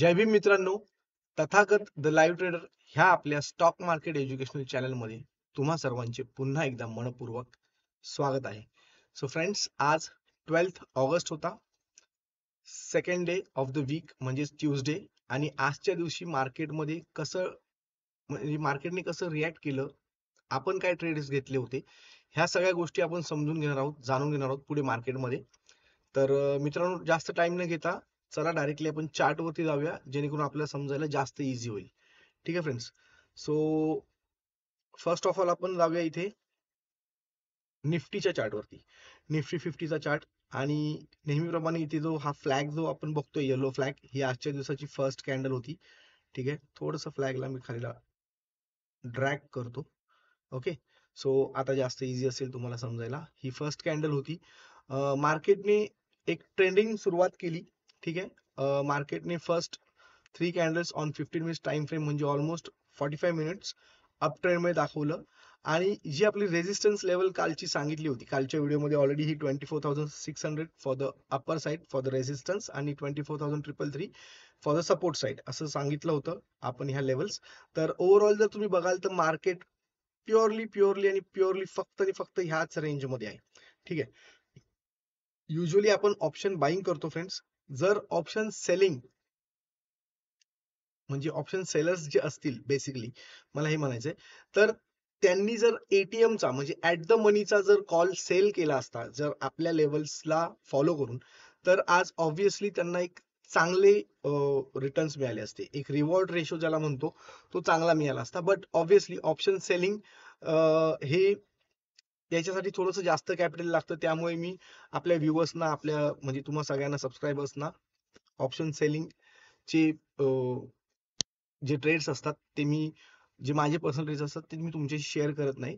जय भीम मित्रांनो, Tathagata the live trader ह्या आपल्या स्टॉक मार्केट एज्युकेशनल चॅनल मध्ये तुम्हा सर्वांचे पुन्हा एकदा मनपूर्वक स्वागत आहे. सो फ्रेंड्स, आज 12 ऑगस्ट होता, second day of the week म्हणजे ट्यूजडे. आणि आजच्या दिवशी मार्केटमध्ये कसं म्हणजे मार्केटने कसं रिॲक्ट केलं, आपण काय ट्रेड्स घेतले होते, ह्या सगळ्या गोष्टी आपण समजून घेणार आहोत, जाणून घेणार आहोत पुढे मार्केटमध्ये. तर मित्रांनो, जास्त टाइम न घेता चला डायरेक्टली आपण चार्ट वरती जाऊया, जेणेकरून आपल्याला समजायला जास्त इझी होईल. ठीक आहे friends. So first of all आपण जाऊया इथे निफ्टीच्या चार्ट वरती, निफ्टी 50चा चार्ट. आणि नेहमीप्रमाणे इथे जो हा फ्लॅग जो आपण बघतोय, येलो फ्लॅग, ही आजच्या दिवसाची फर्स्ट कॅन्डल होती. ठीक आहे, थोडस फ्लॅगला मी खाली ड्रॅग करतो. ओके. सो आता जास्त इझी असेल तुम्हाला समजायला. ही फर्स्ट कॅन्डल होती. मार्केटने एक ट्रेंडिंग सुरुवात केली. ठीक आहे, मार्केटने first 3 candles on 15 minutes time frame म्हणजे ऑलमोस्ट 45 मिनिट्स अप ट्रेंड मध्ये दाखवलं. आणि जी आपली रेजिस्टन्स लेवल कालची सांगितली होती, कालच्या व्हिडिओमध्ये already he 24,600 for the upper side for the resistance आणि 24,333 फॉर द सपोर्ट साइड असं सांगितलं होतं आपण ह्या लेवल्स. तर ओव्हरऑल जर तुम्ही बघाल तर मार्केट प्युअरली फक्त आणि फक्त ह्याच रेंज मध्ये आहे. ठीक आहे. युजली आपण ऑप्शन बाईंग करतो फ्रेंड्स. जर ऑप्शन सेलिंग म्हणजे ऑप्शन सेलर्स जे असतील, बेसिकली मला हे म्हणायचंय, तर त्यांनी जर एटीएमचा म्हणजे ऍट द मनीचा जर कॉल सेल केला असता, जर आपल्या लेवल्सला फॉलो करून, तर आज ऑब्व्हियसली त्यांना एक चांगले रिटर्न्स मिळाले असते. एक रिवॉर्ड रेशो ज्याला म्हणतो, तो चांगला मिळाला असता. बट ऑब्व्हियसली ऑप्शन सेलिंग हे याच्यासाठी थोडंसं जास्त कॅपिटल लागतं. त्यामुळे मी आपल्या व्ह्युअर्सना, आपल्या म्हणजे तुम्हा सगळ्यांना सबस्क्रायबर्सना ऑप्शन सेलिंग चे जे ट्रेड्स असतात ते मी, जे माझे पर्सनल ट्रेड्स असतात ते मी तुमच्याशी शेअर करत नाही.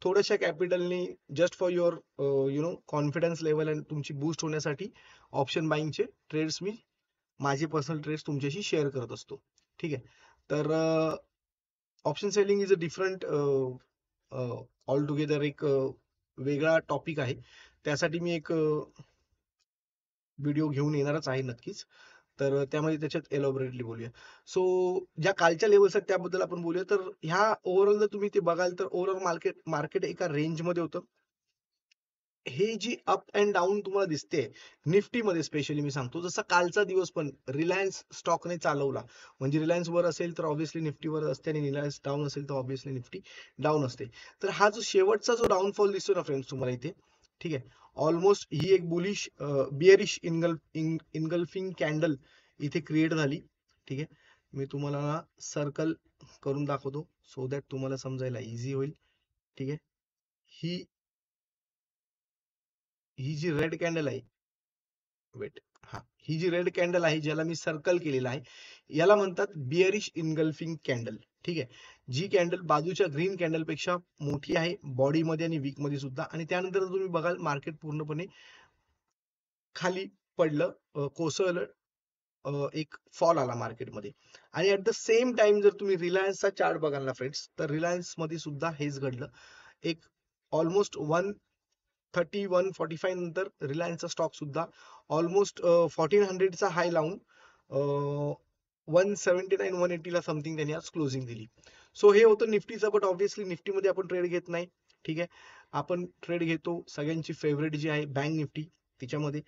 थोड्याशा कॅपिटलने just for your confidence level आणि तुमची बूस्ट होण्यासाठी ऑप्शन बाईंगचे ट्रेड्स मी, माझे पर्सनल ट्रेड्स तुमच्याशी शेअर करत असतो. ठीक आहे. तर option selling is a different all together एक वेगळा टॉपिक आहे. त्यासाठी मी एक व्हिडिओ घेऊन येणारच आहे नक्कीच. तर त्यामध्ये त्याच्यात एलॉबरेटली बोलूया. सो ज्या कालच्या लेवल्स आहेत त्याबद्दल आपण बोलूया. तर ह्या ओव्हरऑल जर तुम्ही ते बघाल तर ओव्हरऑल मार्केट एका रेंज मध्ये होतं. हे जी अप अँड डाऊन तुम्हाला दिसते निफ्टीमध्ये, स्पेशली मी सांगतो, जसा कालचा दिवस पण रिलायन्स स्टॉकने चालवला, म्हणजे रिलायन्स वर असेल तर ऑब्व्हियसली निफ्टी वर असते, आणि रिलायन्स डाऊन असेल तर ऑब्व्हियसली निफ्टी डाऊन असते. तर हा जो शेवटचा जो डाऊनफॉल दिसतो ना फ्रेंड्स तुम्हाला इथे, ठीक आहे, ऑलमोस्ट ही एक बुलिश बिअरिश इनगल्फिंग कॅन्डल इथे क्रिएट झाली. ठीक आहे, मी तुम्हाला सर्कल करून दाखवतो सो दॅट तुम्हाला समजायला इझी होईल. ठीक आहे, ही ही जी रेड कॅन्डल आहे, वेट, हा, ही जी रेड कॅन्डल आहे ज्याला मी सर्कल केलेला आहे, याला म्हणतात बिअरिश इनगल्फिंग कॅन्डल. ठीक आहे, जी कॅन्डल बाजूच्या ग्रीन कॅन्डल पेक्षा मोठी आहे बॉडीमध्ये आणि वीक मध्ये सुद्धा. आणि त्यानंतर तुम्ही बघाल मार्केट पूर्णपणे खाली पडलं, कोसळलं, एक फॉल आला मार्केटमध्ये. आणि ऍट द सेम टाइम जर तुम्ही रिलायन्सचा चार्ट बघाल ना फ्रेंड्स, तर रिलायन्स मध्ये सुद्धा हेच घडलं. एक ऑलमोस्ट 130-145 नंतर रिलायन्सचा स्टॉक सुद्धा ऑलमोस्ट 1400चा हाय लावून 179-180 समथिंग त्यांनी आज क्लोजिंग दिली. सो हे होतं निफ्टीचं. बट ऑब्व्हियसली निफ्टीमध्ये आपण ट्रेड घेत नाही. ठीक आहे, आपण ट्रेड घेतो सगळ्यांची फेवरेट जी आहे बँक निफ्टी, तिच्यामध्ये.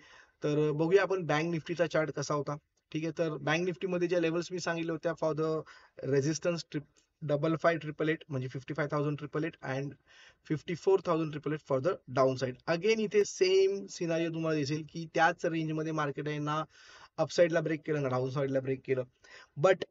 तर बघूया आपण बँक निफ्टीचा चार्ट कसा होता. ठीक आहे, तर बँक निफ्टीमध्ये ज्या लेवल्स मी सांगितल्या होत्या फॉर द रेजिस्टन्स 55,888 म्हणजे 55,888 and 54,888 for the down side. Again इथे सेम सिनारिओ तुम्हाला दिसेल की त्याच रेंजमध्ये मार्केट आहे ना, अपसाईडला ब्रेक केलं ना डाऊन साईडला ब्रेक केलं. बट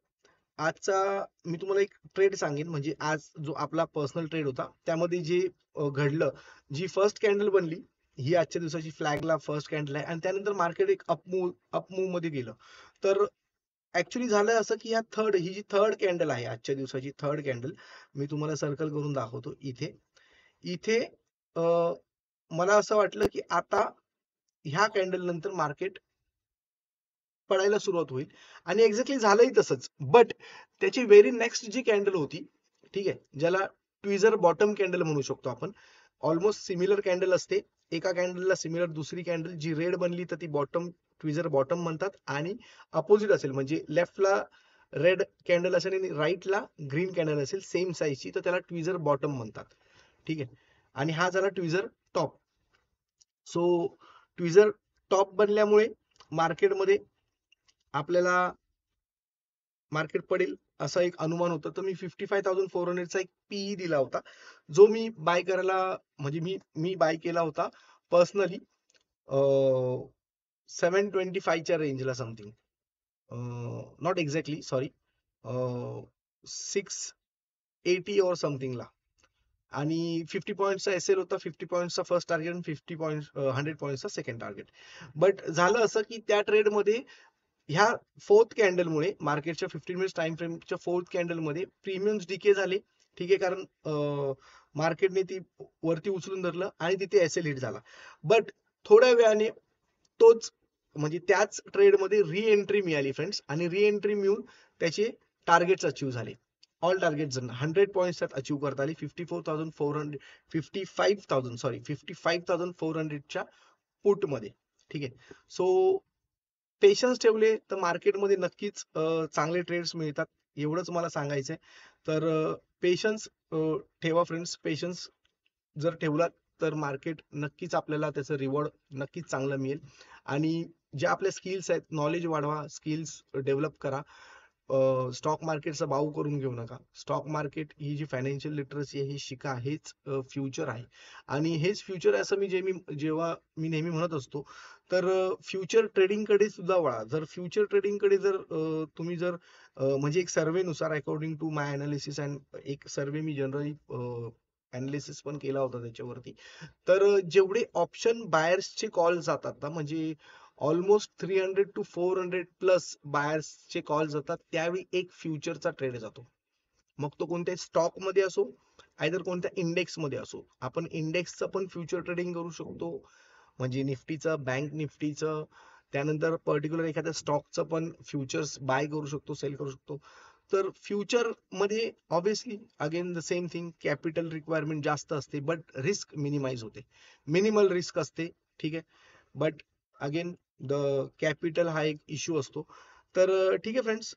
आजचा मी तुम्हाला एक ट्रेड सांगेन, म्हणजे आज जो आपला पर्सनल ट्रेड होता त्यामध्ये जे घडलं, जी फर्स्ट कॅन्डल बनली, ही आजच्या दिवसाची फ्लॅगला फर्स्ट कॅन्डल आहे. आणि त्यानंतर मार्केट एक अपमूव मध्ये गेलं. तर ऍक्च्युली झालं असं की ही जी थर्ड कॅन्डल आहे, आजच्या दिवसाची थर्ड कॅन्डल, मी तुम्हाला सर्कल करून दाखवतो इथे. इथे मला असं वाटलं की आता ह्या कॅन्डल नंतर मार्केट पडायला सुरुवात होईल. आणि एक्झॅक्टली झालंही तसंच. बट त्याची व्हेरी नेक्स्ट जी कॅन्डल होती, ठीक आहे, ज्याला ट्विझर बॉटम कॅन्डल म्हणू शकतो आपण, ऑलमोस्ट सिमिलर कॅन्डल असते. एका कॅन्डलला सिमिलर दुसरी कॅन्डल जी रेड बनली तर ती बॉटम, ट्विझर बॉटम म्हणतात. आणि अपोजिट असेल म्हणजे लेफ्टला रेड कॅन्डल असेल आणि राईटला ग्रीन कॅन्डल असेल सेम साईजची, तर त्याला ट्विझर बॉटम म्हणतात. ठीक आहे. आणि हा झाला ट्विझर टॉप. सो ट्विझर टॉप बनल्यामुळे मार्केटमध्ये आपल्याला मार्केट पडेल असा एक अनुमान होता. तर मी 55,400 चा एक पीई दिला होता, जो मी बाय करायला म्हणजे मी मी बाय केला होता पर्सनली 725 च्या रेंजला समथिंग, नॉट एक्झॅक्टली सॉरी, 680 और समथिंगला. आणि 50 पॉईंटचा एसएल होता, 50 पॉईंटचा फर्स्ट टार्गेट आणि 50 पॉईंट 100 पॉईंटचा सेकंड टार्गेट. बट झालं असं की त्या ट्रेडमध्ये ह्या फोर्थ कॅन्डलमुळे मार्केटच्या 15 मिनिट्स टाइम फ्रेमच्या फोर्थ कॅन्डलमध्ये प्रीमियम्स डिके झाले. ठीक आहे, कारण मार्केटने ती वरती उचलून धरलं आणि तिथे एसएल हिट झाला. बट थोड्या वेळाने तोच म्हणजे त्याच ट्रेडमध्ये री एंट्री मिळाली फ्रेंड्स, आणि री एंट्री मिळून त्याचे टार्गेट्स अचीव्ह झाले. ऑल टार्गेट 100 पॉईंट्स अचीव्ह करता आली 54,400 55,400च्या पुट मध्ये. ठीक आहे. सो पेशन्स ठेवले तर मार्केटमध्ये नक्कीच चांगले ट्रेड्स मिळतात, एवढंच मला सांगायचंय. तर पेशन्स ठेवा फ्रेंड्स. पेशन्स जर ठेवलात तर मार्केट नक्कीच आपल्याला त्याचं रिवॉर्ड नक्कीच चांगलं मिळेल. आणि ज्या आपल्या स्किल्स आहेत, नॉलेज वाढवा, स्किल्स डेव्हलप करा. स्टॉक मार्केटचा बाऊ करून घेऊ नका. स्टॉक मार्केट ही जी फायनान्शियल लिटरसी आहे ही शिका, हेच फ्युचर आहे. आणि हेच फ्युचर आहे असं जेव्हा मी नेहमी म्हणत असतो. तर फ्युचर ट्रेडिंग कडे सुद्धा वळा. जर फ्युचर ट्रेडिंग कडे जर तुम्ही जर म्हणजे एक सर्वे नुसार according to my analysis, and एक सर्वे मी जनरली अनालिसिस पण केला होता त्याच्यावरती. तर जेवढे ऑप्शन बायर्सचे कॉल जातात ना, म्हणजे ऑलमोस्ट 300 टू 400 प्लस बायर्सचे कॉल जातात, त्यावेळी एक फ्युचरचा ट्रेड जातो. मग तो कोणत्याही स्टॉक मध्ये असो, आयदर कोणत्या इंडेक्स मध्ये असो. आपण इंडेक्सचं पण फ्युचर ट्रेडिंग करू शकतो, म्हणजे निफ्टीचं, बँक निफ्टीचं. त्यानंतर पर्टिक्युलर एखाद्या स्टॉकचं पण फ्युचर्स बाय करू शकतो, सेल करू शकतो. तर फ्युचर मध्ये obviously again the same thing, capital requirement जास्त असते बट रिस्क मिनिमाइज होते, मिनिमल रिस्क असते. ठीक आहे. बट अगेन द कॅपिटल हा एक इश्यू असतो. तर ठीक आहे फ्रेंड्स,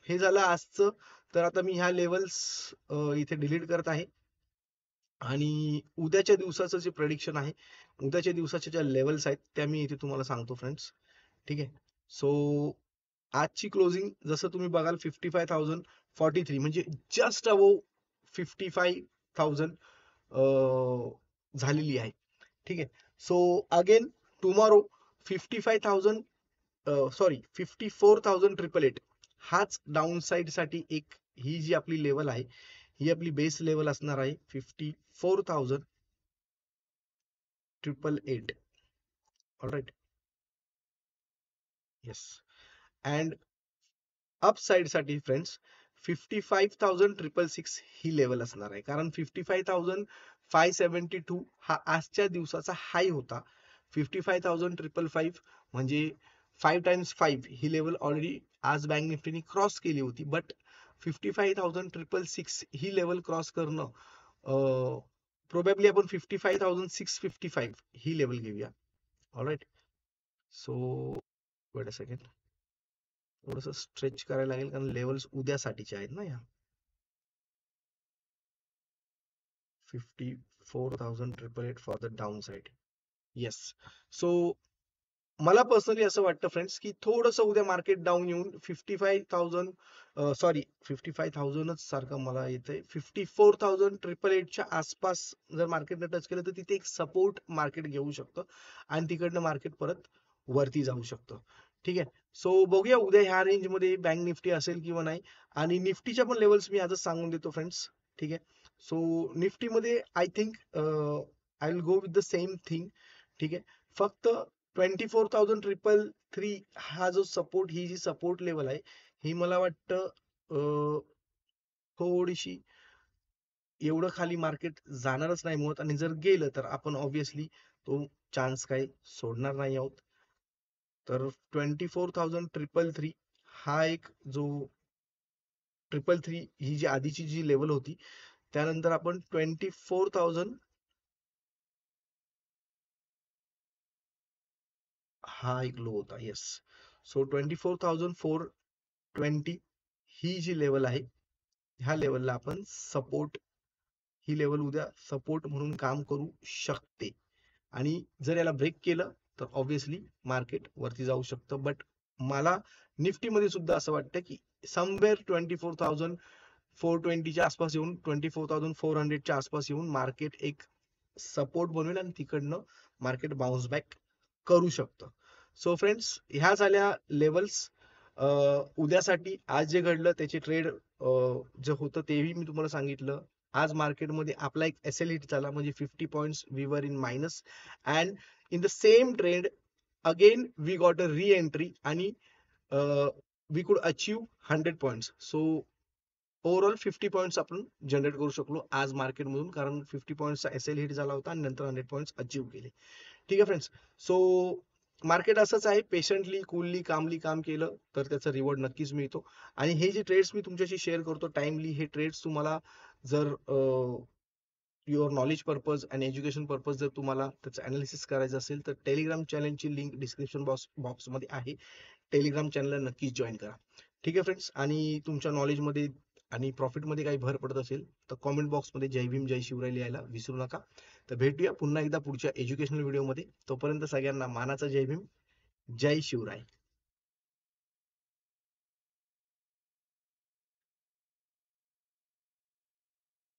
हे झालं आजचं. तर आता मी ह्या लेवल्स इथे डिलीट करत आहे. आणि उद्याच्या दिवसाचं जे प्रेडिक्शन आहे, उद्याच्या दिवसाच्या ज्या लेवल्स आहेत त्या मी इथे तुम्हाला सांगतो फ्रेंड्स. ठीक आहे. सो आजची क्लोजिंग जसं तुम्ही बघाल 55,043, म्हणजे जस्ट अबोव 55,000 झालेली आहे. ठीक आहे. सो अगेन टुमॉरो 55,000 सॉरी 54,888 हाच डाऊन साइड साठी एक, ही जी आपली लेवल आहे ही आपली बेस लेवल असणार आहे 54,888. All right. Yes. And up side साठी फ्रेंड्स 55,666 ही लेवल असणार आहे, कारण 55,572 हा आजच्या दिवसाचा हाय होता. 55,555 म्हणजे 5 टाइम्स 5 ही लेवल ऑलरेडी आज बँक निफ्टीने क्रॉस केली होती. बट 55,666 ही लेवल क्रॉस करणं, प्रोबॅबली आपण 55,655 ही लेवल घेऊया. All right. So weight a second, थोडस स्ट्रेच करायला लागेल कारण लेवल्स उद्यासाठीचे आहेत ना या. 54,888 for the down side. Yes. So मला पर्सनली असं वाटतं फ्रेंड्स की थोडंसं उद्या मार्केट डाऊन येऊन 55,000 सॉरी 55,000च सारखं मला येतंय, 54,888च्या आसपास जर मार्केटने टच केलं तर तिथे एक सपोर्ट मार्केट घेऊ शकतं आणि तिकडनं मार्केट परत वरती जाऊ शकतं. ठीक आहे. सो बघूया उद्या ह्या रेंज मध्ये बँक निफ्टी असेल किंवा नाही. आणि निफ्टीच्या पण लेवल्स मी आजच सांगून देतो फ्रेंड्स. ठीक आहे. सो निफ्टीमध्ये I think I will go with the same thing. ठीक आहे. फक्त 24,333 हा जो सपोर्ट, ही जी सपोर्ट लेवल आहे ही मला वाटतं थोडीशी एवढं खाली मार्केट जाणारच नाही मुळात, आणि जर गेलं तर आपण ऑब्विसली तो चान्स काही सोडणार नाही आहोत. तर 24,333 हा एक जो 333 ही जी आधीची जी लेवल होती, त्यानंतर आपण 24,000 हा एक लो होता. येस. सो 24,420 ही जी लेवल आहे, ह्या लेवलला आपण सपोर्ट, ही लेवल उद्या सपोर्ट म्हणून काम करू शकते. आणि जर याला ब्रेक केलं तर ऑब्व्हियसली मार्केट वरती जाऊ शकतं. बट मला निफ्टीमध्ये सुद्धा असं वाटतं की समवेअर 24,420 च्या आसपास येऊन 24,400 च्या आसपास येऊन मार्केट एक सपोर्ट बनवेल आणि तिकडनं मार्केट बाउन्स बॅक करू शकतं. सो फ्रेंड्स, ह्या झाल्या लेवल्स उद्यासाठी. आज जे घडलं त्याचे ट्रेड जे होतं तेही मी तुम्हाला सांगितलं. आज मार्केटमध्ये आपला एक एसएल हिट झाला, म्हणजे 50 points we were in minus, and in the same trade again we got a re entry आणि we could achieve 100 points. So overall 50 points आपण जनरेट करू शकलो आज मार्केटमधून, कारण 50 पॉइंट्सचा एसएल हिट झाला होता आणि नंतर 100 पॉइंट्स अचीव केले. ठीक आहे फ्रेंड्स. सो मार्केट असंच आहे, पेशंटली कूलली कामली काम केलं तर त्याचा रिवॉर्ड नक्कीच मिळतो. आणि हे जे ट्रेड्स मी तुमच्याशी शेअर करतो टाइमली, हे ट्रेड्स तुम्हाला जर युअर नॉलेज पर्पज आणि एज्युकेशन पर्पज जर तुम्हाला त्याचं अनालिसिस करायचं असेल तर टेलिग्राम चॅनलची लिंक डिस्क्रिप्शन बॉक्समध्ये आहे. टेलिग्राम चॅनलला नक्कीच जॉईन करा. ठीक आहे फ्रेंड्स. आणि तुमच्या नॉलेजमध्ये आणि प्रॉफिटमध्ये काही भर पडत असेल तर कॉमेंट बॉक्समध्ये जय भीम जय शिवराय लिहायला विसरू नका. तर भेटूया पुन्हा एकदा पुढच्या एज्युकेशनल व्हिडिओमध्ये. तोपर्यंत सगळ्यांना मानाचा जय भीम, जय शिवराय.